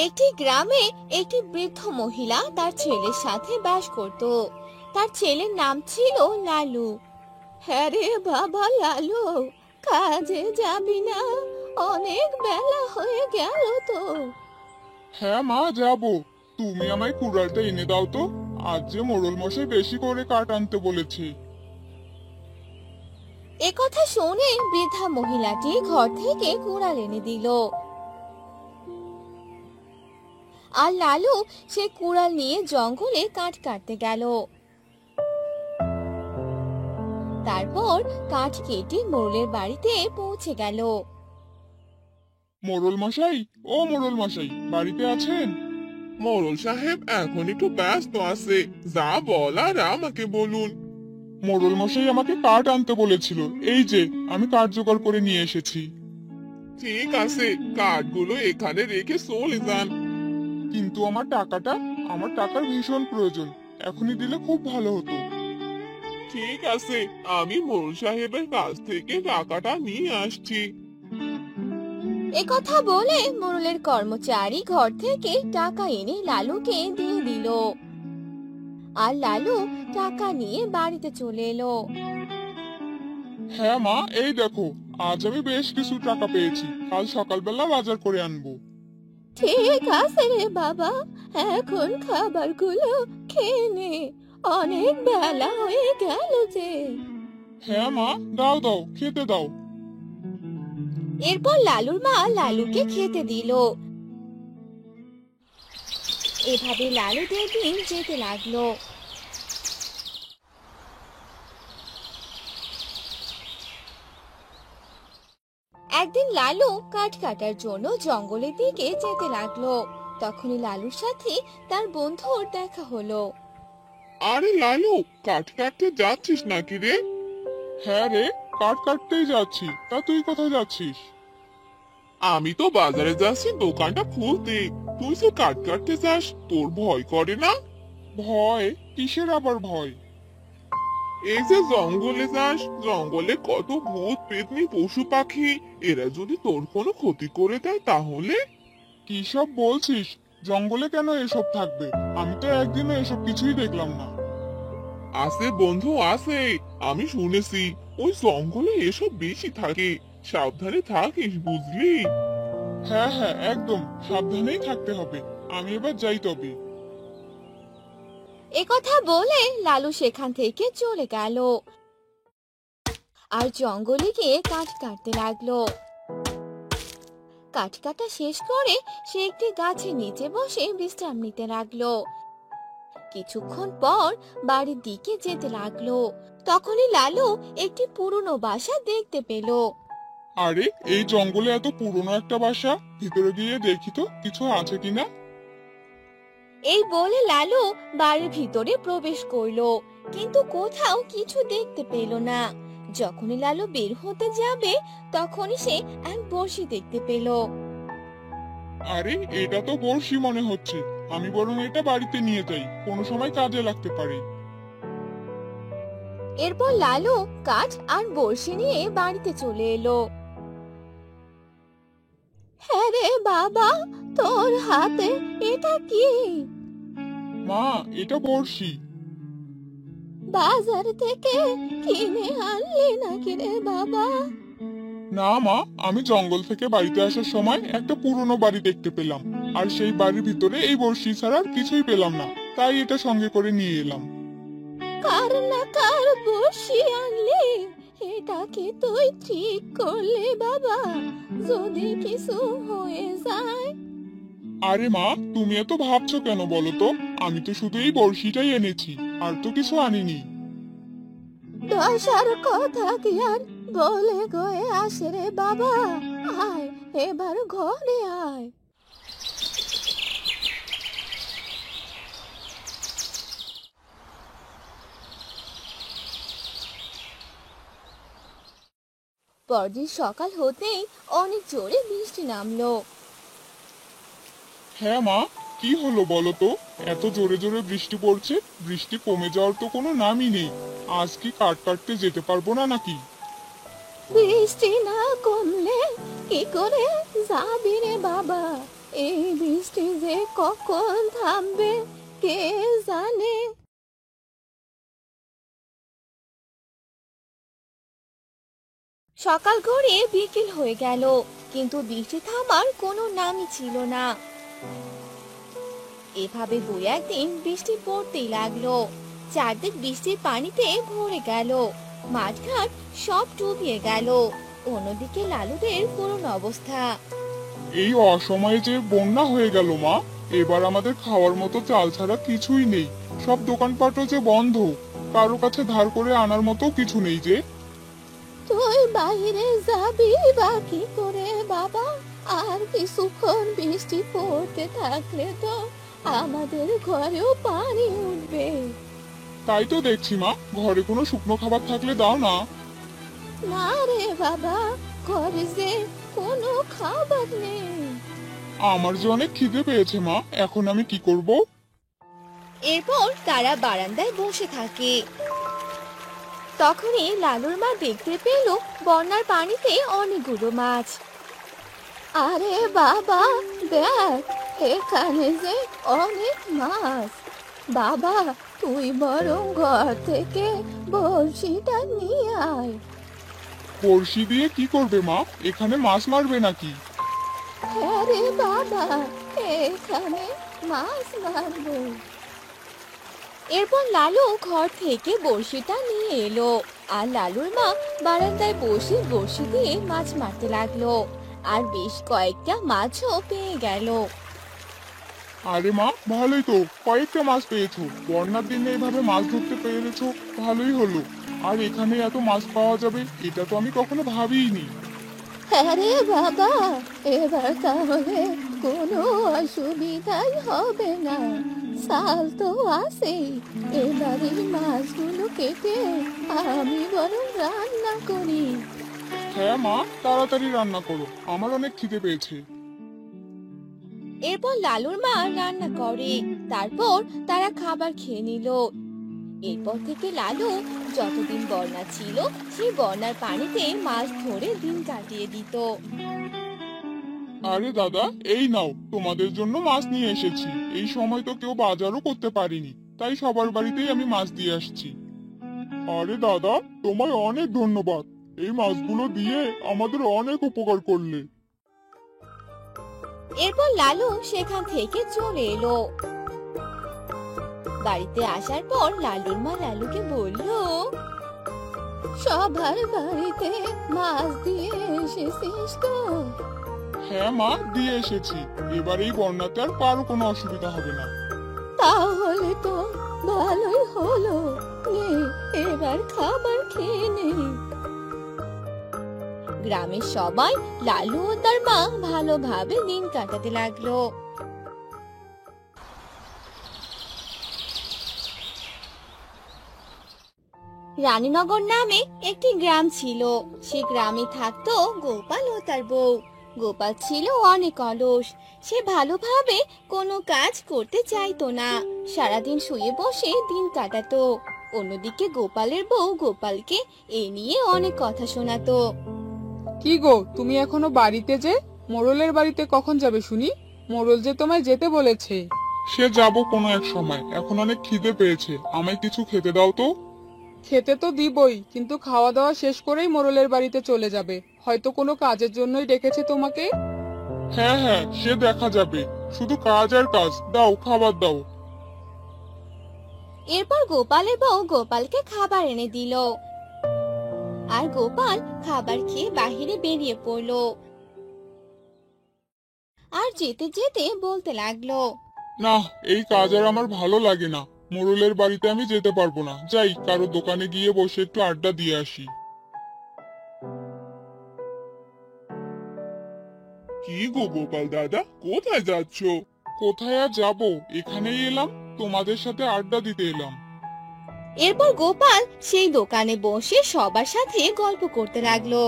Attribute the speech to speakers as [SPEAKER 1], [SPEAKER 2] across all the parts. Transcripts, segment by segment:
[SPEAKER 1] একটি গ্রামে একটি বৃদ্ধ মহিলা তার ছেলের সাথে বাস করত। তার ছেলের নাম ছিল লালু। হ্যাঁ রে বাবা লালু, কাজে যাবি না? অনেক বেলা হয়ে গেল তো।
[SPEAKER 2] হ্যাঁ মা, যাবো। তুমি আমায় কুড়ালটা এনে দাও তো। আজ যে মোড়ল মশাই বেশি করে কাঠ আনতে বলেছে।
[SPEAKER 1] একথা শুনে বৃদ্ধা মহিলাটি ঘর থেকে কুড়াল এনে দিল। আর লালু সে কুড়াল নিয়ে জঙ্গলে কাঠ কাটতে গেল। তারপর কাঠ কেটে মোড়লের বাড়িতে পৌঁছে গেল।
[SPEAKER 2] মোড়ল মশাই, ও মোড়ল মশাই, বাড়িতে আছেন?
[SPEAKER 3] মোড়ল সাহেব এখন একটু ব্যস্ত আছে, যা বলার আমাকে বলুন।
[SPEAKER 2] মোড়ল মশাই আমাকে কাঠ আনতে বলেছিল, এই যে আমি কাঠ জোগাড় করে নিয়ে এসেছি।
[SPEAKER 3] ঠিক আছে, কাঠগুলো এখানে রেখে চলে যান।
[SPEAKER 2] কিন্তু আমার টাকার ভীষণ প্রয়োজন। এখনই দিলে খুব ভালো হতো।
[SPEAKER 3] ঠিক আছে, আমি মোড়ল সাহেবের কাছ থেকে টাকাটা নিয়ে আসছি।
[SPEAKER 1] একথা বলে মোড়লের কর্মচারী ঘর থেকে টাকা এনে লালুকে দিয়ে দিল। আর লালু টাকা নিয়ে বাড়িতে চলে এলো।
[SPEAKER 2] হ্যাঁ মা, এই দেখো, আজ আমি বেশ কিছু টাকা পেয়েছি। কাল সকালবেলা বাজার করে আনবো।
[SPEAKER 1] ঠিক আছে রে বাবা, এখন খাবারগুলো খেয়ে নে, অনেক বেলা হয়ে গেল যে।
[SPEAKER 2] হ্যাঁ মা, দাও দাও, খেতে দাও।
[SPEAKER 1] এরপর লালুর মা লালুকে খেতে দিল। এভাবে লালুদের দিন যেতে লাগলো। একদিন লালু কাঠ কাটার জন্য জঙ্গলের দিকে যেতে লাগলো। তখনই লালুর সাথে তার বন্ধুর দেখা হলো।
[SPEAKER 3] আরে লালু, কাঠ কাটতে যাচ্ছিস নাকি রে?
[SPEAKER 2] হ্যাঁ রে, কাঠ কাটতেই যাচ্ছি। তা তুই কোথায় যাচ্ছিস?
[SPEAKER 3] আমি তো বাজারে যাচ্ছি দোকানটা খুলতে। তুই যে কাঠ কাটতে যাস, তোর ভয় করে না?
[SPEAKER 2] ভয়? কিসের আবার ভয়?
[SPEAKER 3] এই যে জঙ্গলে যাস, জঙ্গলে কত ভূত পেতনি পশু পাখি, এরা যদি তোর কোনো ক্ষতি করে দেয় তাহলে?
[SPEAKER 2] কি সব বলছিস? জঙ্গলে কেন এসব থাকবে? আমি তো একদিনও এসব কিছুই দেখলাম না।
[SPEAKER 3] আছে বন্ধু, আছে। আমি শুনেছি ওই জঙ্গলে এসব বেশি থাকে। সাবধানে থাকিস, বুঝলি?
[SPEAKER 2] হ্যাঁ হ্যাঁ, একদম সাবধানেই থাকতে হবে। আমি এবার যাই তবে।
[SPEAKER 1] একথা বলে লালু সেখান থেকে চলে গেল আর জঙ্গলে গিয়ে কাঠ কাটতে লাগলো। কাঠ কাটা শেষ করে সে একটি গাছের নিচে বসে বিশ্রাম নিতে লাগলো। কিছুক্ষণ পর বাড়ির দিকে যেতে লাগলো। তখনই লালু একটি পুরনো বাসা দেখতে পেল।
[SPEAKER 2] আরে, এই জঙ্গলে এত পুরনো একটা বাসা, ভিতরে গিয়ে দেখি তো কিছু আছে কিনা।
[SPEAKER 1] এই বলে লালু বাড়ির ভিতরে প্রবেশ করলো, কিন্তু কোথাও কিছু দেখতে পেল না। যখনই লালু বের হতে যাবে তখনই সে এক বড়শি দেখতে পেল।
[SPEAKER 2] আরে, এটা তো বড়শি মনে হচ্ছে। আমি বরং এটা বাড়িতে নিয়ে যাই, কোনো সময় কাজে লাগতে পারে।
[SPEAKER 1] এরপর লালু কাঠ আর বড়শি নিয়ে বাড়িতে চলে এলো। হ্যাঁ রে বাবা, তোর হাতে এটা কি?
[SPEAKER 2] মা, এটা বড়শি।
[SPEAKER 1] বাজার থেকে কিনে আনলি নাকি রে বাবা?
[SPEAKER 2] না মা, আমি জঙ্গল থেকে বাড়িতে আসার সময় একটা পুরনো বাড়ি দেখতে পেলাম। আর সেই বাড়ির ভিতরে এই বড়শি ছাড়া আর কিছুই পেলাম না, তাই এটা সঙ্গে করে নিয়ে এলাম।
[SPEAKER 1] কার না কার বড়শি আনলি? এটা কি তুই ঠিক করলি বাবা? যদি কিছু হয়ে যায়?
[SPEAKER 2] আরে মা, তুমি এত ভাবছো কেন বলো তো? আমি তো শুধু এই বড়শিটাই এনেছি, আর তো কিছু আনিনি।
[SPEAKER 1] দশার কথা কি আর বলে গয়ে আসে রে বাবা? আয়, এবার ঘরে আয়। পরদিন সকাল হতেই অনেক জোরে বৃষ্টি নামলো।
[SPEAKER 2] হ্যাঁ মা, কি হলো বলো তো? এত জোরে জোরে বৃষ্টি পড়ছে, বৃষ্টি কমে যাওয়ার তো কোনো নামই নেই। আজ কি কাঠ কাটতে যেতে পারবো না নাকি?
[SPEAKER 1] বৃষ্টি না কমলে কি করে যাবি রে বাবা? এই বৃষ্টি যে কখন থামবে কে জানে। সকাল গড়িয়ে বিকেল হয়ে গেল, কিন্তু বৃষ্টি থামার কোনো নামই ছিল না। এভাবে দুই একদিন বৃষ্টি পড়তেই লাগলো। চারদিক বৃষ্টির পানিতে ভরে গেল, মাঠঘাট সব ডুবিয়ে গেল। অন্যদিকে লালুদের করুণ অবস্থা।
[SPEAKER 2] এই অসময়ে যে বন্যা হয়ে গেল মা, এবার আমাদের খাওয়ার মতো চাল ছাড়া কিছুই নেই। সব দোকানপাটও যে বন্ধ, কারো কাছে ধার করে আনার মতো কিছু নেই যে।
[SPEAKER 1] তুই বাইরে যাবি বা কি করে বাবা? আর কিছুক্ষণ বৃষ্টি পড়তে থাকলে তো আমাদের ঘরেও পানি উঠবে।
[SPEAKER 2] তাই তো দেখছি মা, ঘরে কোনো শুকনো খাবার থাকলে দাও না।
[SPEAKER 1] না রে বাবা, ঘরে যে কোনো খাবার নেই।
[SPEAKER 2] আমার যে অনেক খিদে পেয়েছে মা, এখন আমি কি করব?
[SPEAKER 1] এরপর তারা বারান্দায় বসে থাকে। তখনই লালুর মা দেখতে পেল বন্যার পানিতে অনেকগুলো মাছ। আরে বাবা দেখ, এখানে যে অনেক মাছ। বাবা তুই বরং ঘর থেকে বড়শিটা নিয়ে আয়।
[SPEAKER 2] বড়শি দিয়ে কি করবে মা? এখানে মাছ মারবে নাকি?
[SPEAKER 1] হ্যাঁ রে বাবা, এখানে মাছ মারবো। এরপর লালু ঘর থেকে বড়শিটা নিয়ে এলো, আর লালুর মা বারান্দায় বসে বড়শি দিয়ে মাছ মারতে লাগলো। আর বেশ কয়েকটা মাছও পেয়ে গেল।
[SPEAKER 2] আরে মা, ভালোই তো, কয়েকটা মাছ পেয়েছো। বন্যার দিনে এভাবে মাছ ধরতে পেরেছো, ভালোই হলো। আর এখানে এত মাছ পাওয়া যাবে এটা তো আমি কখনো ভাবিইনি।
[SPEAKER 1] হ্যাঁ রে বাবা, এবার তাহলে কোনো অসুবিধাই হবে না। চাল তো আছে, এবার এই মাছগুলো কেটে আমি বরং রান্না করি।
[SPEAKER 2] হ্যাঁ মা, তাড়াতাড়ি রান্না করো, আমার অনেক খিদে পেয়েছে।
[SPEAKER 1] এরপর লালুর মা রান্না করে, তারপর তারা খাবার খেয়ে নিল। এরপর থেকে লালু যতদিন বন্যা ছিল সেই বন্যার পানিতে মাছ ধরে দিন কাটিয়ে দিত।
[SPEAKER 2] আরে দাদা, এই নাও, তোমাদের জন্য মাছ নিয়ে এসেছি। এই সময় তো কেউ বাজারও করতে পারিনি, তাই সবার বাড়িতেই আমি মাছ দিয়ে আসছি। আরে দাদা, তোমায় অনেক ধন্যবাদ। এই মাছগুলো দিয়ে আমাদের অনেক উপকার করলে।
[SPEAKER 1] এরপর লালু সেখান থেকে চলে এলো। বাড়িতে আসার পর লালুর মা লালুকে বলল, সবার বাড়িতে মাছ দিয়ে এসেছিস তো?
[SPEAKER 2] হ্যাঁ মা, দিয়ে এসেছি। এবার এই বন্যাতে আর কারো কোনো অসুবিধা হবে না।
[SPEAKER 1] তাহলে তো ভালোই হলো। নে এবার খাবার খেয়ে নে। গ্রামের সবাই লালু ও তার মা ভালোভাবে দিন কাটাতে লাগলো। রানীনগর নামে একটি গ্রাম ছিল। সে গ্রামে থাকতো গোপাল ও তার বউ। গোপাল ছিল অনেক অলস। সে ভালোভাবে কোনো কাজ করতে চাইতো না, সারাদিন শুয়ে বসে দিন কাটাতো। অন্যদিকে গোপালের বউ গোপালকে এ নিয়ে অনেক কথা শোনাতো।
[SPEAKER 4] কি গো, তুমি এখনো বাড়িতে? যে মোড়লের বাড়িতে কখন যাবে শুনি? মোড়ল যে তোমায় যেতে বলেছে।
[SPEAKER 2] সে যাব কোনো এক সময়, এখন অনেক খিদে পেয়েছে, আমায় কিছু খেতে দাও তো।
[SPEAKER 4] খেতে তো দিবই, কিন্তু খাওয়া দাওয়া শেষ করেই মোড়লের বাড়িতে চলে যাবে। হয়তো কোনো কাজের জন্যই ডেকেছে তোমাকে।
[SPEAKER 2] হ্যাঁ হ্যাঁ, সে দেখা যাবে। শুধু কাজ আর কাজ, দাও খাবার দাও।
[SPEAKER 1] এরপর গোপালের বউ গোপালকে খাবার এনে দিল, আর গোপাল খাবার খেয়ে বাহিরে বেরিয়ে পড়লো। আর যেতে যেতে বলতে লাগলো,
[SPEAKER 2] না, এই কাজ আর আমার ভালো লাগে না। মোড়লের বাড়িতে আমি যেতে পারবো না। যাই, কারো দোকানে গিয়ে বসে একটু আড্ডা দিয়ে আসি।
[SPEAKER 3] কি গো গোপাল দাদা, কোথায় যাচ্ছ?
[SPEAKER 2] কোথায় আর যাবো, এখানেই এলাম, তোমাদের সাথে আড্ডা দিতে এলাম।
[SPEAKER 1] এরপর গোপাল সেই দোকানে বসে সবার সাথে গল্প করতে লাগলো।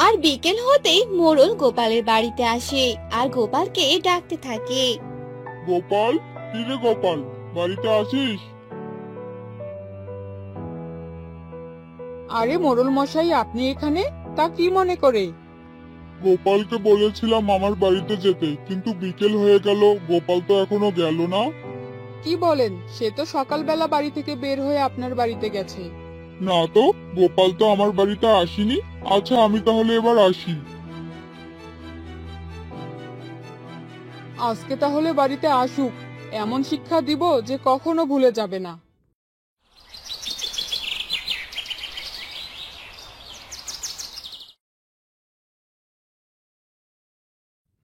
[SPEAKER 1] আর বিকেল হতেই মোড়ল গোপালের বাড়িতে আসে আর গোপালকে ডাকতে থাকে।
[SPEAKER 2] গোপাল, কি রে গোপাল, বাড়িতে আছিস?
[SPEAKER 4] আরে মোড়ল মশাই, আপনি এখানে? তা কি মনে করে?
[SPEAKER 2] গোপালকে বলেছিলাম আমার বাড়িতে যেতে, কিন্তু বিকেল হয়ে গেল, গোপাল তো এখনো গেল না।
[SPEAKER 4] কি বলেন? সে তো সকালবেলা বাড়ি থেকে বের হয়ে আপনার বাড়িতে গেছে।
[SPEAKER 2] না তো, গোপাল তো আমার বাড়িতে আসেনি। আচ্ছা, আমি তাহলে এবার আসি।
[SPEAKER 4] আজকে তাহলে বাড়িতে আসুক, এমন শিক্ষা দিব যে কখনো ভুলে যাবে না।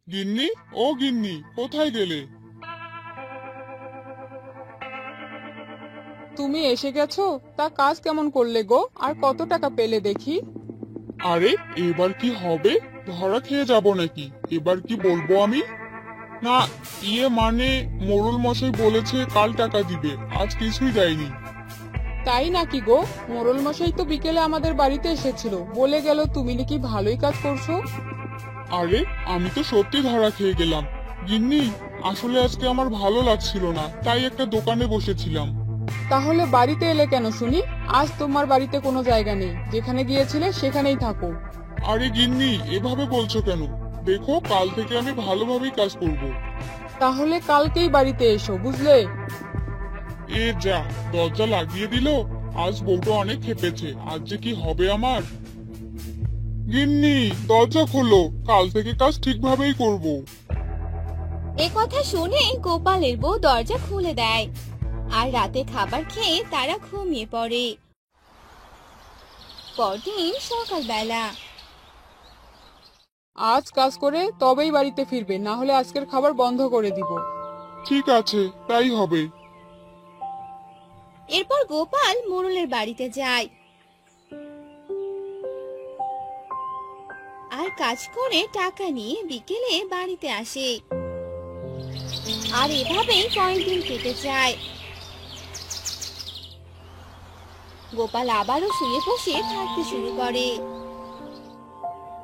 [SPEAKER 2] গিন্নি, ও গিন্নি, কোথায় গেলে?
[SPEAKER 4] তুমি এসে গেছো? তা কাজ কেমন করলে গো? আর কত টাকা পেলে দেখি?
[SPEAKER 2] আরে, এবার কি হবে? ধরা খেয়ে যাব নাকি? এবার কি বলবো আমি? না, মানে মোড়ল মশাই বলেছে কাল টাকা দিবে, আজ কিছুই দেয়নি।
[SPEAKER 4] তাই নাকি গো? মোড়ল মশাই তো বিকেলে আমাদের বাড়িতে এসেছিল, বলে গেল তুমি নাকি ভালোই কাজ করছো।
[SPEAKER 2] আরে, আমি তো সত্যি ধরা খেয়ে গেলাম। গিন্নি, আসলে আজকে আমার ভালো লাগছিল না, তাই একটা দোকানে বসেছিলাম।
[SPEAKER 4] তাহলে বাড়িতে এলে কেন শুনি? আজ তোমার বাড়িতে কোনো জায়গা নেই, যেখানে গিয়েছিলে সেখানেই থাকো।
[SPEAKER 2] আরে গিন্নি, এভাবে বলছো কেন? দেখো, কাল থেকে আমি ভালোভাবেই কাজ করব।
[SPEAKER 4] তাহলে কালকেই বাড়িতে এসো, বুঝলে?
[SPEAKER 2] এ যা, দরজা লাগিয়ে দিল। আজ বউটা অনেক খেপেছে, আজ যে কি হবে আমার। গিন্নি, দরজা খোলো, কাল থেকে কাজ ঠিকভাবেই করব।
[SPEAKER 1] এ কথা শুনে গোপালের বউ দরজা খুলে দেয়। আর রাতে খাবার খেয়ে তারা ঘুমিয়ে পড়ে। পরদিন সকালবেলা
[SPEAKER 4] আজ কাজ করে তবেই বাড়িতে ফিরবে, না হলে আজকের খাবার বন্ধ করে দিব।
[SPEAKER 2] ঠিক আছে, তাই হবে।
[SPEAKER 1] এরপর গোপাল মোড়লের বাড়িতে যায় আর কাজ করে টাকা নিয়ে বিকেলে বাড়িতে আসে। আর এভাবেই কয়েকদিন কেটে যায়। গোপাল আবারও শুয়ে বসে থাকতে শুরু করে।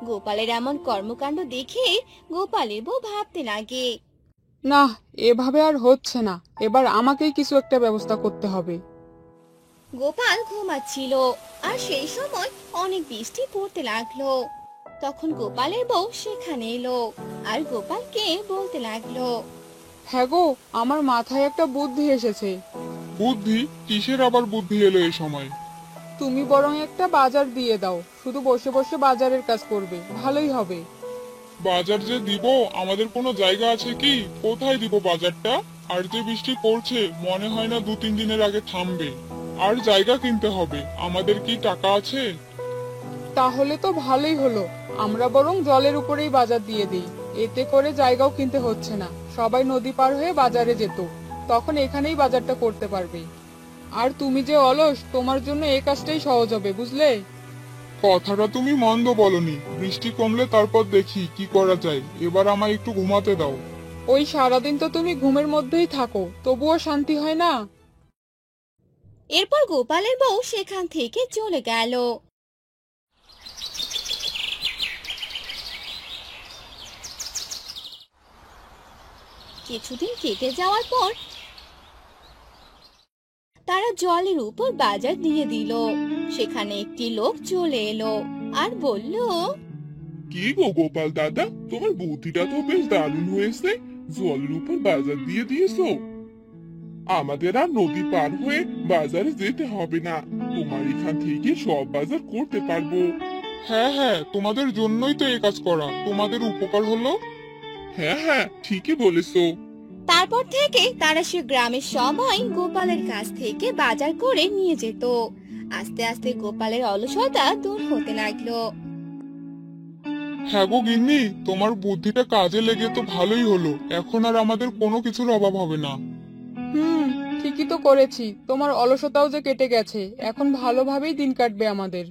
[SPEAKER 1] গোপালের এমন কর্মকাণ্ড দেখে গোপালের বউ ভাবতে লাগে।
[SPEAKER 4] না, এভাবে আর হচ্ছে না, এবার আমাকেই কিছু একটা ব্যবস্থা করতে হবে।
[SPEAKER 1] গোপাল ঘুমাচ্ছিল আর সেই সময় অনেক বৃষ্টি পড়তে লাগলো। তখন গোপালের বউ সেখানে এলো আর গোপালকে বলতে লাগলো।
[SPEAKER 4] হ্যাঁ গো, আমার মাথায় একটা বুদ্ধি এসেছে।
[SPEAKER 2] বুদ্ধি? কিসের আবার বুদ্ধি এলো এই সময়?
[SPEAKER 4] তুমি বরং একটা বাজার দিয়ে দাও, শুধু বসে বসে বাজারের কাজ করবে, ভালোই হবে।
[SPEAKER 2] বাজার যে দিব, আমাদের কোনো জায়গা আছে কি? কোথায় দিব বাজারটা? আর যে বৃষ্টি পড়ছে, মনে হয় না 2-3 দিনের আগে থামবে। আর জায়গা কিনতে হবে, আমাদের কি টাকা আছে?
[SPEAKER 4] তাহলে তো ভালোই হলো, আমরা বরং জলের উপরেই বাজার দিয়ে দিই। এতে করে জায়গাও কিনতে হচ্ছে না, সবাই নদী পার হয়ে বাজারে যেত, তখন এখানেই বাজারটা করতে পারবে। আর তুমি যে অলস, তোমার জন্য এই কাজটাই সহজ হবে, বুঝলে?
[SPEAKER 2] কথাটা তুমি মন্দ বলনি। বৃষ্টি কমলে তারপর দেখি কি করা যায়, এবার আমায় একটু ঘুমাতে দাও।
[SPEAKER 4] ওই সারাদিন তো তুমি ঘুমের মধ্যেই থাকো, তবুও শান্তি হয় না।
[SPEAKER 1] এরপর গোপালের বউ সেখান থেকে চলে গেল। কিছুদিন কেটে যাওয়ার পর তারা জলের উপর বাজার দিয়ে দিল। সেখানে একটি লোক চলে এলো আর বলল,
[SPEAKER 3] কি গো গোপাল দাদা, তোমার বুদ্ধিটা তো বেশ দারুণ হয়েছে। জলের উপর বাজার দিয়ে দিয়েছো। আমাদের আর নদী পার হয়ে বাজারে যেতে হবে না, তোমার এখান থেকে সব বাজার করতে পারবো।
[SPEAKER 2] হ্যাঁ হ্যাঁ, তোমাদের জন্যই তো এই কাজ করা, তোমাদের উপকার হলো।
[SPEAKER 3] হ্যাঁ হ্যাঁ, ঠিকই বলেছো।
[SPEAKER 1] তারপর থেকে তারা সে গ্রামের সবাই গোপালের কাছ থেকে বাজার করে নিয়ে যেত। আস্তে আস্তে গোপালের অলসতা দূর হতে লাগলো।
[SPEAKER 2] হ্যাঁ গো গিন্নি, তোমার বুদ্ধিটা কাজে লেগে তো ভালোই হলো, এখন আর আমাদের কোনো কিছুর অভাব হবে না।
[SPEAKER 4] হুম, ঠিকই তো করেছি, তোমার অলসতাও যে কেটে গেছে, এখন ভালোভাবেই দিন কাটবে আমাদের।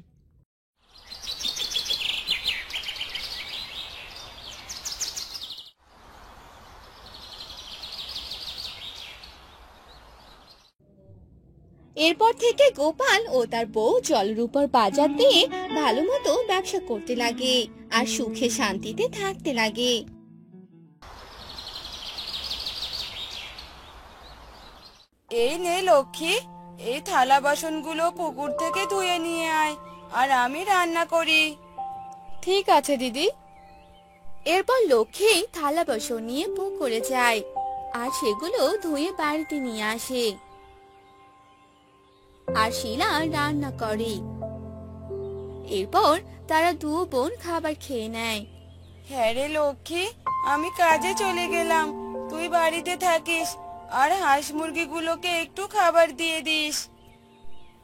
[SPEAKER 1] এরপর থেকে গোপাল ও তার বউ জলের উপর বাজার দিয়ে ভালো মতো ব্যবসা করতে লাগে আর সুখে শান্তিতে থাকতে লাগে।
[SPEAKER 5] এই নে লক্ষ্মী, এই থালা বাসনগুলো পুকুর থেকে ধুয়ে নিয়ে আয়। আর আমি রান্না করি।
[SPEAKER 1] ঠিক আছে দিদি। এরপর লক্ষ্মী থালা বাসন নিয়ে পুকুরে যায় আর সেগুলো ধুয়ে বাড়িতে নিয়ে আসে। আর শিলা রান্না করে। এরপর তারা দু বোন খাবার খেয়ে নেয়।
[SPEAKER 5] হ্যাঁ রে লক্ষ্মী, আমি কাজে চলে গেলাম, তুই বাড়িতে থাকিস আর হাঁস মুরগিগুলোকে একটু খাবার দিয়ে দিস।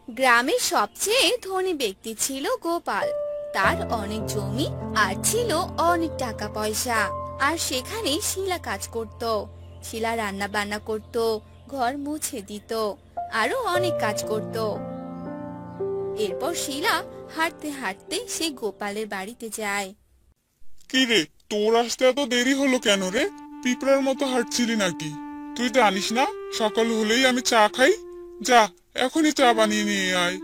[SPEAKER 1] গ্রামের সবচেয়ে ধনী ব্যক্তি ছিল গোপাল। তার অনেক জমি আর ছিল অনেক টাকা পয়সা। আর সেখানে শিলা কাজ করত। শিলা রান্না বান্না করত, ঘর মুছে দিত, আরো অনেক কাজ করত। এরপর শিলা হাঁটতে হাঁটতে সেই গোপালের বাড়িতে যায়।
[SPEAKER 2] কি রে, তোর আসতে এত দেরি হলো কেন রে? পিঁপড়ার মতো হাঁটছিলি নাকি? তুই জানিস না সকাল হলেই আমি চা খাই? যা, এখনই চা বানিয়ে নিয়ে আয়।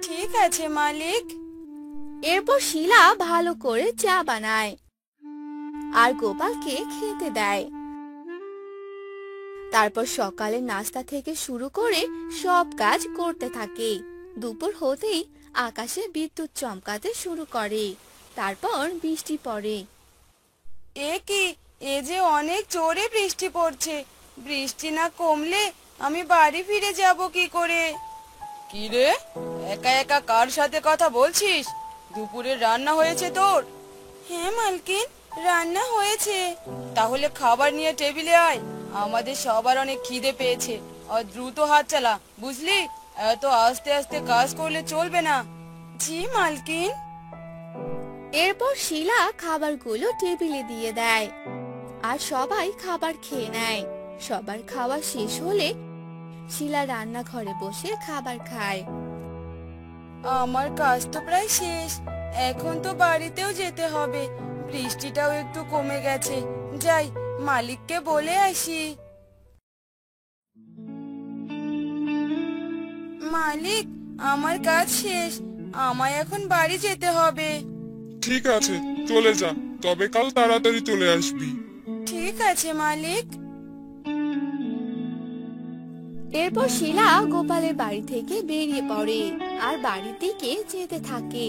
[SPEAKER 5] ঠিক আছে মালিক।
[SPEAKER 1] এরপর শিলা ভালো করে চা বানায় আর গোপালকে খেতে দেয়। তারপর সকালে নাস্তা থেকে শুরু করে সব কাজ করতে থাকে। দুপুর হতেই আকাশে বিদ্যুৎ চমকাতে শুরু করে। তারপর বৃষ্টি পড়ে।
[SPEAKER 5] এ কি, এ যে অনেক জোরে বৃষ্টি পড়ছে। বৃষ্টি না কমলে আমি বাড়ি ফিরে যাব কি করে? কি রে, একা একা কার সাথে কথা বলছিস? দুপুরে রান্না হয়েছে তোর? হ্যাঁ মালকিন, রান্না হয়েছে। তাহলে খাবার নিয়ে টেবিলে আয়, আমাদের সবার অনেক খিদে পেয়েছে। আর দ্রুত হাত চালা, বুঝলি? এত আস্তে আস্তে কাজ করলে চলবে না। জি মালকিন।
[SPEAKER 1] এরপর শিলা খাবারগুলো টেবিলে দিয়ে দেয় আর সবাই খাবার খেয়ে নেয়। সবার খাওয়া শেষ হলে শিলা রান্নাঘরে বসে খাবার খায়।
[SPEAKER 5] আমার কাজ তো প্রায় শেষ, এখন তো বাড়িতেও যেতে হবে। বৃষ্টিটাও একটু কমে গেছে, যাই মালিককে বলে আসি। মালিক, আমার কাজ শেষ, আমায় এখন বাড়ি যেতে হবে।
[SPEAKER 2] ঠিক আছে, চলে যা, তবে কাল তাড়াতাড়ি চলে আসবি।
[SPEAKER 5] ঠিক আছে মালিক।
[SPEAKER 1] এরপর শিলা গোপালের বাড়ি থেকে বেরিয়ে পড়ে আর বাড়ির দিকে যেতে থাকে।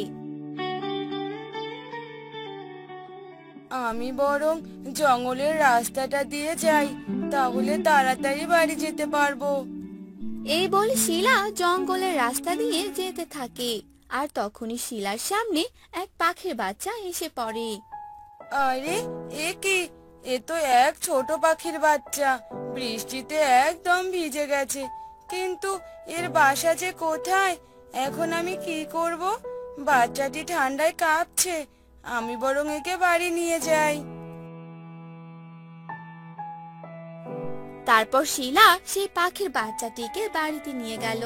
[SPEAKER 5] আমি বরং জঙ্গলের রাস্তাটা দিয়ে যাই, তাহলে তাড়াতাড়ি বাড়ি যেতে পারবো।
[SPEAKER 1] এই বলে শিলা জঙ্গলের রাস্তা দিয়ে যেতে থাকে। আর তখনই শিলার সামনে এক পাখির বাচ্চা এসে পড়ে।
[SPEAKER 5] আরে, এ কি, এ তো এক ছোট পাখির বাচ্চা। বৃষ্টিতে একদম ভিজে গেছে, কিন্তু এর বাসা যে কোথায়? এখন আমি কি করব? বাচ্চাটি ঠান্ডায় কাঁপছে, আমি বরং একে বাড়ি নিয়ে যাই।
[SPEAKER 1] তারপর শিলা সেই পাখির বাচ্চাটিকে বাড়িতে নিয়ে গেল।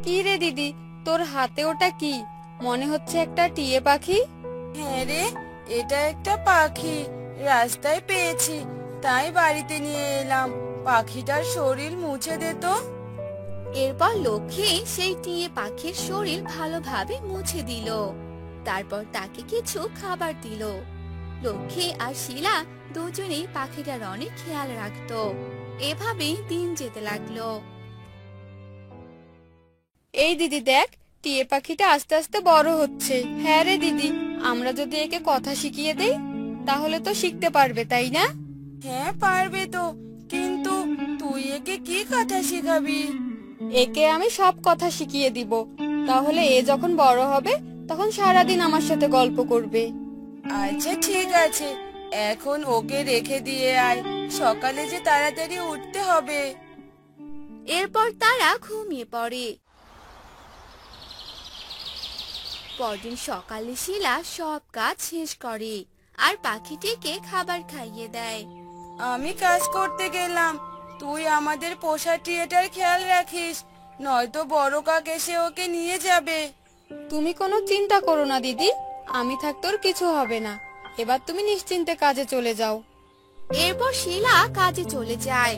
[SPEAKER 6] কি রে দিদি, তোর হাতে ওটা কি? মনে হচ্ছে একটা টিয়ে পাখি।
[SPEAKER 5] হ্যাঁ রে, এটা একটা পাখি, রাস্তায় পেয়েছি তাই বাড়িতে নিয়ে এলাম। পাখিটার শরীর মুছে দে তো।
[SPEAKER 1] এরপর লক্ষ্মী সেই টিয়ে পাখির শরীর ভালোভাবে মুছে দিল। তারপর তাকে কিছু খাবার দিল। লক্ষ্মী আর শিলা দুজনেই পাখিটার অনেক খেয়াল রাখতো। এভাবেই দিন যেতে লাগলো।
[SPEAKER 6] এই দিদি দেখ, টিয়ে পাখিটা আস্তে আস্তে বড় হচ্ছে। হ্যাঁ রে দিদি, আমরা যদি একে কথা শিখিয়ে দেই তাহলে তো শিখতে পারবে, তাই না?
[SPEAKER 5] হ্যাঁ পারবে তো, কিন্তু তুই একে কি কথা শেখাবি?
[SPEAKER 6] একে আমি সব কথা শিখিয়ে দিব। তাহলে এ যখন বড় হবে তখন সারাদিন আমার সাথে গল্প করবে।
[SPEAKER 5] আচ্ছা ঠিক আছে, এখন ওকে রেখে দিয়ে আয়, সকালে যে তাড়াতাড়ি উঠতে হবে।
[SPEAKER 1] এরপর তারা ঘুমিয়ে পড়ে। পরদিন সকালে শিলা সব কাজ শেষ করে আর পাখিটিকে খাবার খাইয়ে দেয়।
[SPEAKER 5] আমি কাজ করতে গেলাম, তুই আমাদের পোষা টিয়েটার খেয়াল রাখিস, নয়তো বড় কাক এসে ওকে নিয়ে যাবে।
[SPEAKER 6] তুমি কোনো চিন্তা করো না দিদি, আমি থাক তোর কিছু হবে না। এবার তুমি নিশ্চিন্তে কাজে চলে যাও।
[SPEAKER 1] এরপর শিলা কাজে চলে যায়।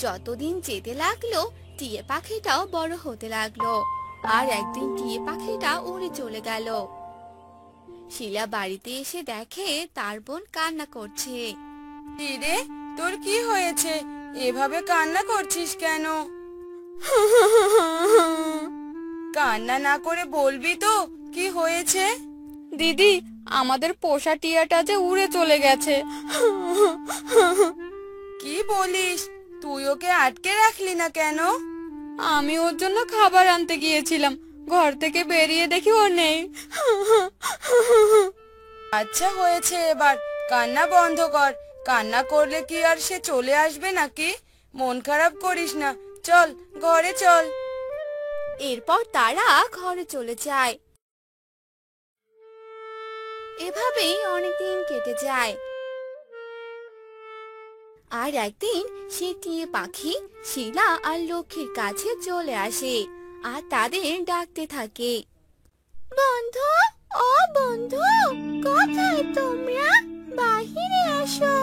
[SPEAKER 1] যতদিন যেতে লাগলো টিয়ে পাখিটাও বড় হতে লাগলো। আর একদিন টিয়ে পাখিটা উড়ে চলে গেল। শিলা বাড়িতে এসে দেখে তার বোন কান্না করছে।
[SPEAKER 5] রে, তোর কি হয়েছে? এভাবে কান্না করছিস কেন? কান্না না করে বলবি তো কি হয়েছে?
[SPEAKER 6] দিদি, আমাদের পোষা টিয়াটা যে উড়ে চলে গেছে।
[SPEAKER 5] কি বলিস? তুই ওকে আটকে রাখলি না কেন?
[SPEAKER 6] আমি ওর জন্য খাবার আনতে গিয়েছিলাম, ঘর থেকে বেরিয়ে দেখি ও নেই।
[SPEAKER 5] আচ্ছা হয়েছে, এবার কান্না বন্ধ কর। কান্না করলে কি আর সে চলে আসবে নাকি? মন খারাপ করিস না, চল ঘরে চল।
[SPEAKER 1] এরপর তারা ঘরে চলে যায়। এভাবেই অনেকদিন কেটে যায়। আর একদিন সে টিয়ে পাখি শিলা আর লক্ষ্মীর কাছে চলে আসে আর তাদের ডাকতে থাকে, বন্ধু, ও বন্ধু, কোথায় তোমরা? বাহিরে আসো,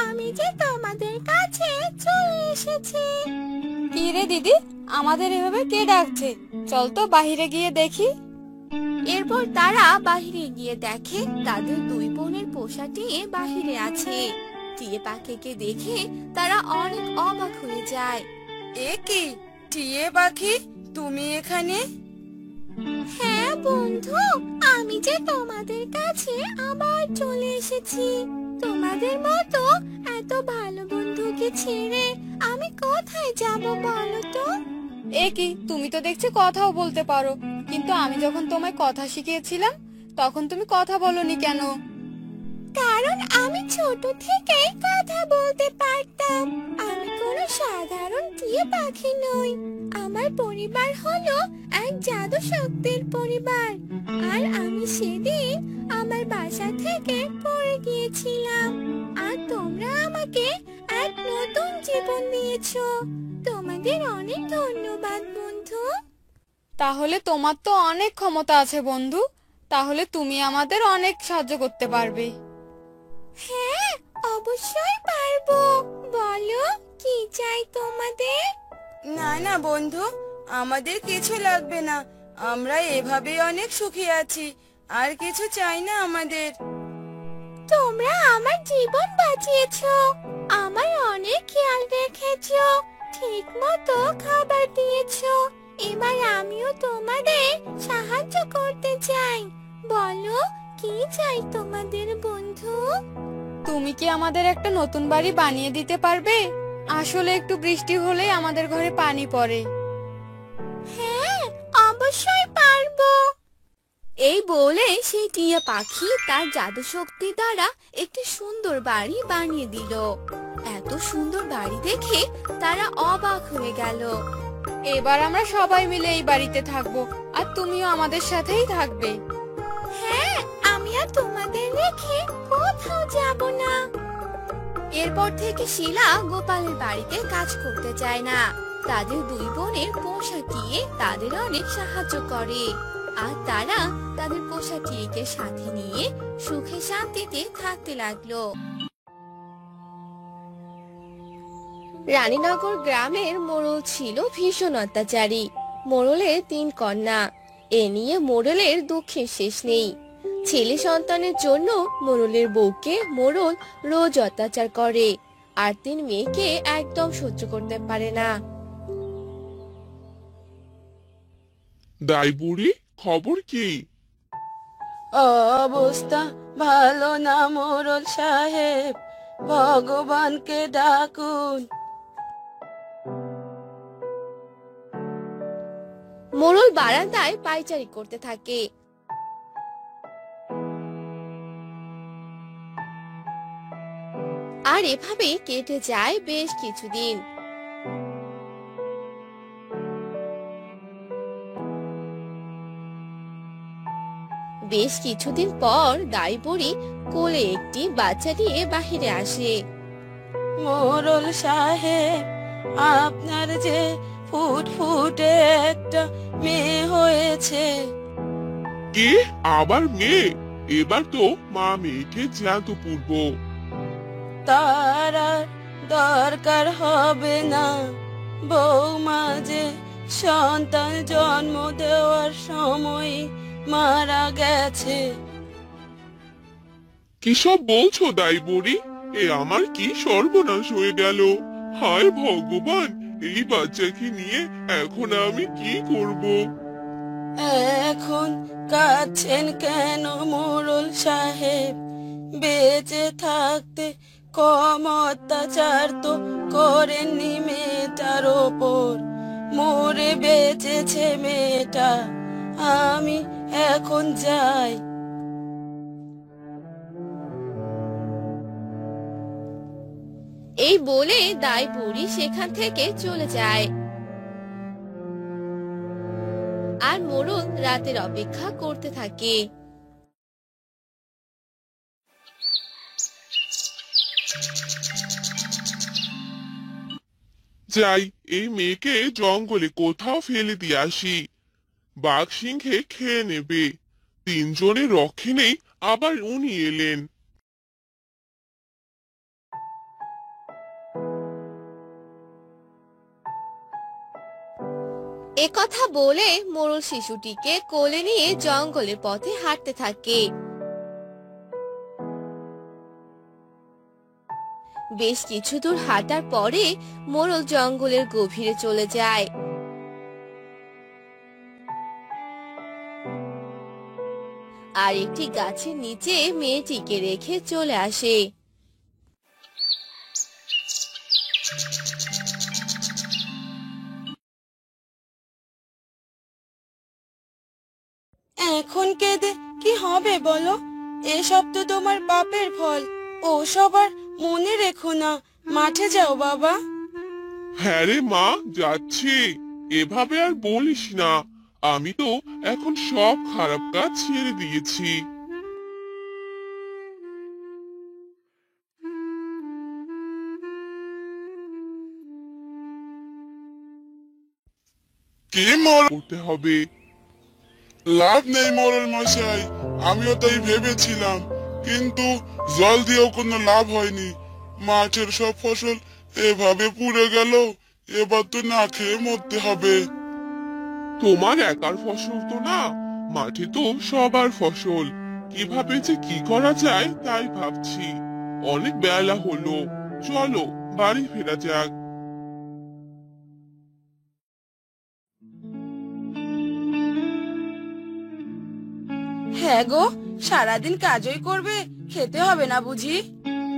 [SPEAKER 1] আমি যে তোমাদের কাছে চলে এসেছি।
[SPEAKER 6] কি রে দিদি, আমাদের এভাবে কে ডাকছে? চল তো বাহিরে গিয়ে দেখি।
[SPEAKER 1] এরপর তারা বাহিরে গিয়ে দেখে তাদের দুই বোনের পোষা টিয়ে বাহিরে আছে। টিয়ে পাখিকে দেখে তারা অনেক অবাক হয়ে যায়।
[SPEAKER 5] এ কি, টিয়ে পাখি, তুমি এখানে?
[SPEAKER 1] হ্যাঁ বন্ধু, আমি যে তোমাদের কাছে আবার চলে এসেছি। তোমাদের মতো এত ভালো বন্ধুকে ছেড়ে আমি কোথায় যাব বলো তো?
[SPEAKER 6] এ কি, তুমি তো দেখছি কথাও বলতে পারো, কিন্তু আমি যখন তোমায় কথা শিখিয়েছিলাম তখন তুমি কথা বলনি কেন?
[SPEAKER 1] কারণ আমি ছোট থেকেই কথা বলতে পারতাম। আমি কোনো সাধারণ টিয়ে পাখি নই। আমার পরিবার হলো এক জাদু শক্তির পরিবার। আর আমি সেদিন আমার বাসা থেকে পড়ে গিয়েছিলাম। আর তোমরা আমাকে এক নতুন জীবন দিয়েছো। তোমাদের অনেক ধন্যবাদ বন্ধু।
[SPEAKER 6] তাহলে তোমার তো অনেক ক্ষমতা আছে বন্ধু, তাহলে তুমি আমাদের অনেক সাহায্য করতে পারবে।
[SPEAKER 1] হ্যাঁ, অবশ্যই পারবো। বলো, কি চাই তোমাদের?
[SPEAKER 5] না না বন্ধু, আমাদের কিছু লাগবে না। আমরা এভাবেই অনেক সুখী আছি, আর কিছু চাই না আমাদের।
[SPEAKER 1] তোমরা আমার জীবন বাঁচিয়েছো, আমার অনেক খেয়াল রেখেছো, ঠিক মতো খাবার দিয়েছো। এবার আমিও তোমাদের সাহায্য করতে চাই। বলো, কি চাই তোমাদের বন্ধু?
[SPEAKER 6] তুমি কি আমাদের একটা নতুন বাড়ি বানিয়ে দিতে পারবে? আসলে একটু বৃষ্টি হলেই আমাদের ঘরে পানি পড়ে।
[SPEAKER 1] হ্যাঁ, অবশ্যই পারবো। এই বলে সেই টিয়া পাখি তার জাদু শক্তি দ্বারা একটি সুন্দর বাড়ি বানিয়ে দিল। এত সুন্দর বাড়ি দেখে তারা অবাক হয়ে গেল।
[SPEAKER 6] এবার আমরা সবাই মিলে এই বাড়িতে থাকবো, আর তুমিও আমাদের সাথেই থাকবে।
[SPEAKER 1] হ্যাঁ, আমি আর তোমাদের রেখে কোথাও যাব না। এরপর থেকে শিলা গোপালের বাড়িতে কাজ করতে চায় না। তাদের দুই বোনের পোষা টিয়ে তাদের অনেক সাহায্য করে। আর তারা তাদের পোষা টিয়েকে সাথে নিয়ে সুখে শান্তিতে থাকতে লাগলো। রানীনগর গ্রামের মোড়ল ছিল ভীষণ অত্যাচারী। মোড়লের 3 কন্যা। এ নিয়ে মোড়লের দুঃখের শেষ নেই। ছেলে সন্তানের জন্য মোড়লের বউকে মোড়ল রোজ অত্যাচার করে, আর 3 মেয়েকে একদম সহ্য করতে পারে না।
[SPEAKER 3] দাই বুড়ি, খবর কি?
[SPEAKER 5] অবস্থা ভালো না মোড়ল সাহেব, ভগবানকে ডাকুন।
[SPEAKER 1] মোড়ল বারান্দায় পায়চারি করতে থাকে। আর এভাবে কেটে যায় বেশ কিছুদিন। বেশ কিছুদিন পর দাই বুড়ি কোলে একটি বাচ্চা নিয়ে বাহিরে আসে।
[SPEAKER 5] মোড়ল সাহেব, আপনার যে ফুটফুটে একটা মেয়ে হয়েছে।
[SPEAKER 3] কি, আবার মেয়ে? এবার তো মা মেয়েকে জ্যান্ত পুরব।
[SPEAKER 5] তার আর দরকার হবে না। বৌমা যে সন্তান জন্ম দেওয়ার সময় মারা গেছে।
[SPEAKER 3] কি সব বলছো দাই বুড়ি? এ আমার কি সর্বনাশ হয়ে গেল! হায় ভগবান, এই বাচ্চাকে নিয়ে এখন আমি কি করব?
[SPEAKER 5] এখন কাঁদছেন কেন মোড়ল সাহেব? বেঁচে থাকতে কম অত্যাচার তো করেননি মেয়েটার ওপর। মরে বেঁচেছে মেয়েটা। আমি এখন যাই।
[SPEAKER 1] এই বলে দাই বুড়ি সেখান থেকে চলে যায়। আর মোড়ল রাতের অপেক্ষা করতে থাকে।
[SPEAKER 3] যাই, এই মেয়েকে জঙ্গলে কোথাও ফেলে দিয়ে আসি। বাঘ সিংহে খেয়ে নেবে। তিনজনের রক্ষে নেই, আবার উনি এলেন।
[SPEAKER 1] একথা বলে মোড়ল শিশুটিকে কোলে নিয়ে জঙ্গলের পথে হাঁটতে থাকে। বেশ কিছু দূর হাঁটার পরে মোড়ল জঙ্গলের গভীরে চলে যায়। আর একটি গাছের নিচে মেয়েটিকে রেখে চলে আসে।
[SPEAKER 5] এখন কেঁদে কি হবে বলো? এসব তো তোমার পাপের ফল। ওসব আর মনে রেখো না। মাঠে যাও বাবা।
[SPEAKER 3] হ্যাঁ রে মা, যাচ্ছি। এভাবে আর বলিস না। আমি তো এখন সব খারাপ কাজ ছেড়ে দিয়েছি।
[SPEAKER 2] কি মরণ করতে হবে? লাভ নেই মোড়ল মশাই, আমিও তাই ভেবেছিলাম, কিন্তু জল দিয়েও কোনো লাভ হয়নি। মাঠের সব ফসল এভাবে পুড়ে গেল। এবার তো না খেয়ে মরতে হবে।
[SPEAKER 3] তোমার একার ফসল তো না, মাঠে তো সবার ফসল। কিভাবে যে কি করা যায় তাই ভাবছি। অনেক বেলা হলো, চলো বাড়ি ফেরা যাক।
[SPEAKER 5] হ্যাঁ গো, সারাদিন কাজই করবে, খেতে হবে না বুঝি?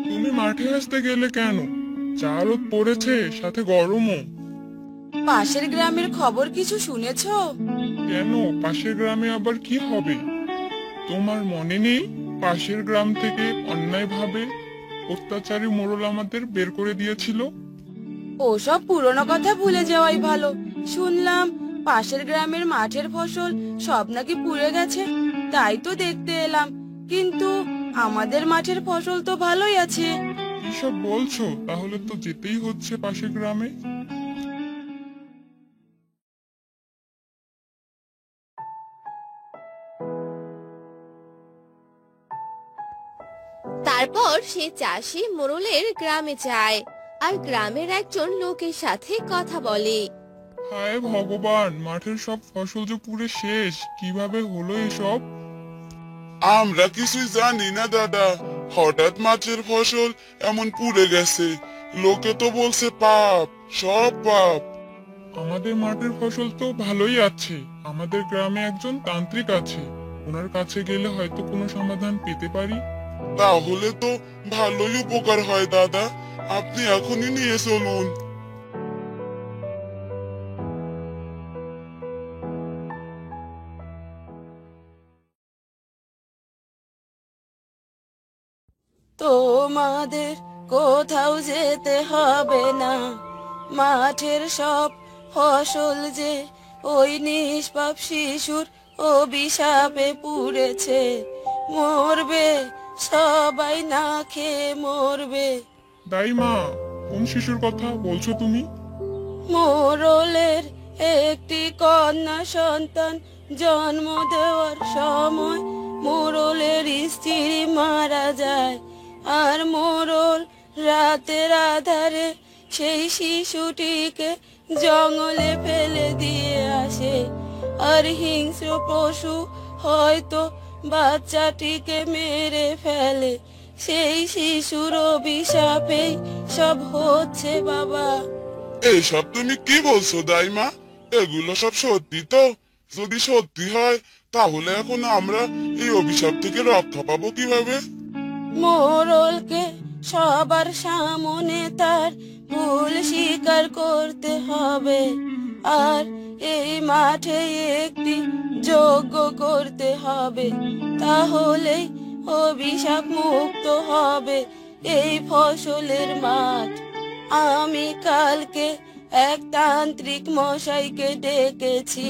[SPEAKER 2] তুমি মাঠে আসতে গেলে কেন? চা রোদ পড়েছে, সাথে গরমও।
[SPEAKER 5] পাশের গ্রামের খবর কিছু শুনেছো?
[SPEAKER 2] কেন, পাশের গ্রামে আবার কি হবে? তোমার মনে নেই, পাশের গ্রাম থেকে অন্যায়ভাবে অত্যাচারী মোড়ল আমাদের বের করে দিয়েছিল?
[SPEAKER 5] ওসব পুরনো কথা ভুলে যাওয়াই ভালো। শুনলাম পাশের গ্রামের মাঠের ফসল সব নাকি পুড়ে গেছে। তাই তো দেখতে এলাম, কিন্তু আমাদের মাঠের ফসল তো ভালোই আছে।
[SPEAKER 2] এসব বলছো? তাহলে তো যেতেই হচ্ছে পাশের গ্রামে।
[SPEAKER 1] তারপর সে চাষি মোড়লের গ্রামে যায় আর গ্রামের একজন লোকের সাথে কথা বলে।
[SPEAKER 2] হায় ভগবান, মাঠের সব ফসল যে পুড়ে শেষ, কিভাবে হলো এসব? আমরা কিছুই জানি না দাদা, হঠাৎ মাঠের ফসল এমন পুড়ে গেছে। লোকে তো বলছে পাপ, সব পাপ। আমাদের মাঠের ফসল তো ভালোই আছে। আমাদের গ্রামে একজন তান্ত্রিক আছে, ওনার কাছে গেলে হয়তো কোনো সমাধান পেতে পারি। তাহলে তো ভালোই উপকার হয় দাদা, আপনি এখনই নিয়ে চলুন।
[SPEAKER 5] তোমাদের কোথাও যেতে হবে না। মাঠের সব ফসল যে ওই নিষ্পাপ শিশুর অভিশাপে পুড়েছে, মরবে, সবাই না খেয়ে মরবে।
[SPEAKER 2] দাইমা, কোন শিশুর কথা বলছো তুমি?
[SPEAKER 5] মোড়লের একটি কন্যা সন্তান জন্ম দেওয়ার সময় মোড়লের স্ত্রী মারা যায়। আর মোড়ল রাতের আধারে সেই শিশুটিকে জঙ্গলে ফেলে দিয়ে আসে। আর হিংস্র পশু হয়তো বাচ্চাটিকে মেরে ফেলে। সেই শিশুর অভিশাপেই সব হচ্ছে বাবা।
[SPEAKER 3] এসব তুমি কি বলছো দাইমা? এগুলো সব সত্যি তো? যদি সত্যি হয় তাহলে এখন আমরা এই অভিশাপ থেকে রক্ষা পাবো কিভাবে?
[SPEAKER 5] মোরলকে সবার সামনে তার ভুল স্বীকার করতে হবে, আর এই মাঠে একটি যজ্ঞ করতে হবে, তাহলেই অভিশাপ মুক্ত হবে এই ফসলের মাঠ। আমি কালকে এক তান্ত্রিক মশাইকে ডেকেছি,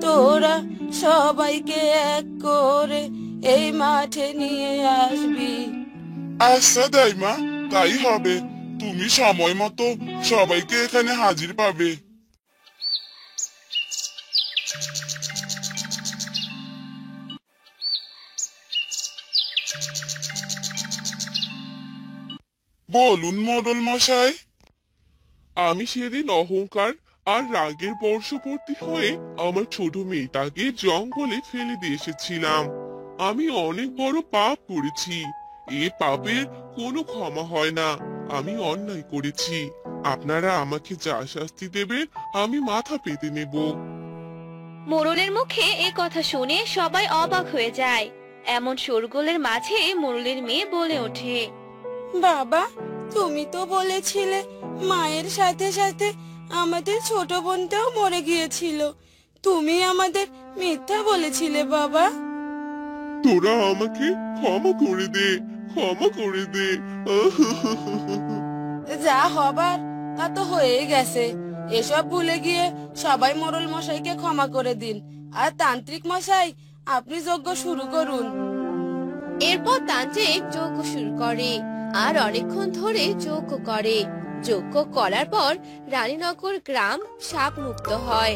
[SPEAKER 5] তোরা সবাইকে এক করে এই মাঠে নিয়ে আসবি।
[SPEAKER 3] আচ্ছা দাইমা, তাই হবে। তুমি সময় মতো সবাইকে এখানে হাজির পাবে। বলুন মোড়ল মশাই। আমি সেদিন অহংকার আর রাগের বর্ষবর্তী হয়ে আমার ছোট মেয়েটাকে জঙ্গলে ফেলে দিয়ে এসেছিলাম। আমি অনেক বড় পাপ করেছি। এ পাপের কোনো ক্ষমা হয় না। আমি অন্যায় করেছি। আপনারা আমাকে যা শাস্তি দেবেন আমি মাথা পেতে নেব।
[SPEAKER 7] মোড়লের মুখে এ কথা শুনে সবাই অবাক হয়ে যায়। এমন শোরগোলের মাঝে মোড়লের মেয়ে বলে ওঠে,
[SPEAKER 5] বাবা, তুমি তো বলেছিলে মায়ের সাথে সাথে আমাদের ছোট বোনটাও মরে গিয়েছিল। তুমি আমাদের মিথ্যা বলেছিলে বাবা।
[SPEAKER 3] তোরা আমাকে ক্ষমা করে দে, ক্ষমা করে দে।
[SPEAKER 5] যা হবার তা তো হয়ে গেছে। এসব ভুলে গিয়ে সবাই মোড়ল মশাইকে ক্ষমা করে দিন। আর তান্ত্রিক মশাই, আপনি যজ্ঞ শুরু করুন।
[SPEAKER 1] এরপর তান্ত্রিক যজ্ঞ শুরু করে আর অনেকক্ষণ ধরে যজ্ঞ করে। যজ্ঞ করার পর রানীনগর গ্রাম সাপ মুক্ত হয়।